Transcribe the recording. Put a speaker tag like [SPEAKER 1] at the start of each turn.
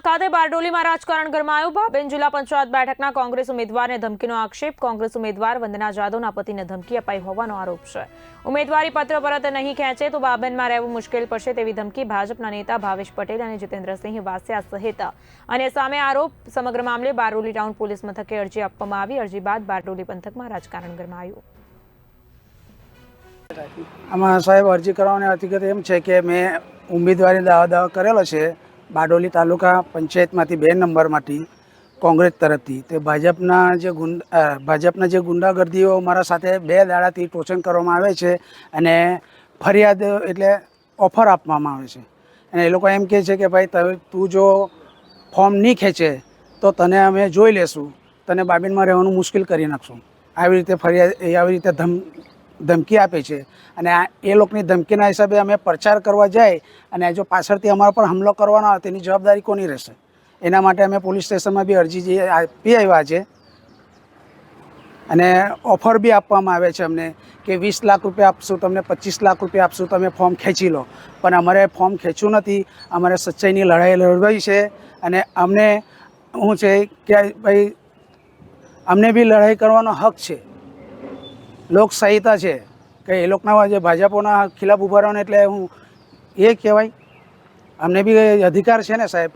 [SPEAKER 1] ખાતે બારડોલીમાં રાજકારણ ગરમાયું। ભાભેન જિલ્લા પંચાયત બેઠકના કોંગ્રેસ ઉમેદવારને ધમકીનો આક્ષેપ। કોંગ્રેસ ઉમેદવાર વંદના જાદવના પતિને ધમકી અપાઈ હોવાનો આરોપ છે। ઉમેદવારી પત્ર પરત નહીં ખેંચે તો બાબેનમાં રહેવું મુશ્કેલ પડશે તેવી ધમકી ભાજપના નેતા ભાવેશ પટેલ અને જીતેન્દ્રસિંહ વાસિયા સહિત અને સામે આરોપ। સમગ્ર મામલે બારડોલી ટાઉન પોલીસ મથકે અરજી આપવામાં આવી। અરજી બાદ બારડોલી પંથકમાં રાજકારણ ગરમાયું।
[SPEAKER 2] આમાં સાહેબ અરજી કરવાની હકીકત એમ છે કે મેં ઉમેદવારી દાવો કરેલો છે બારડોલી તાલુકા પંચાયતમાંથી 2 નંબરમાંથી કોંગ્રેસ તરફથી। તે ભાજપના જે ગુંડાગર્દીઓ મારા સાથે 2 દાડાથી ટોચન કરવામાં આવે છે અને ફરિયાદ એટલે ઓફર આપવામાં આવે છે અને એ લોકો એમ કહે છે કે ભાઈ તું જો ફોર્મ નહીં ખેંચે તો તને અમે જોઈ લેશું, તને બાબેનમાં રહેવાનું મુશ્કેલ કરી નાખશું। આવી રીતે આવી રીતે ધમકી આપે છે અને એ લોકોની ધમકીના હિસાબે અમે પ્રચાર કરવા જાય અને જો પાછળથી અમારા પર હુમલો કરવાનો આવે તેની જવાબદારી કોની રહેશે? એના માટે અમે પોલીસ સ્ટેશનમાં બી અરજી આપી આવ્યા છે અને ઓફર બી આપવામાં આવે છે અમને કે 20 લાખ રૂપિયા આપશું તમને, 25 લાખ રૂપિયા આપશું, તમે ફોર્મ ખેંચી લો। પણ અમારે ફોર્મ ખેંચવું નથી, અમારે સચ્ચાઈની લડાઈ લડવી છે અને અમને શું છે કે ભાઈ અમને બી લડાઈ કરવાનો હક છે, લોકશાહીતા છે કે એ લોકોના જે ભાજપોના ખિલાફ ઊભા રહેવાનો એટલે હું એ કહેવાય, અમને બી અધિકાર છે ને સાહેબ।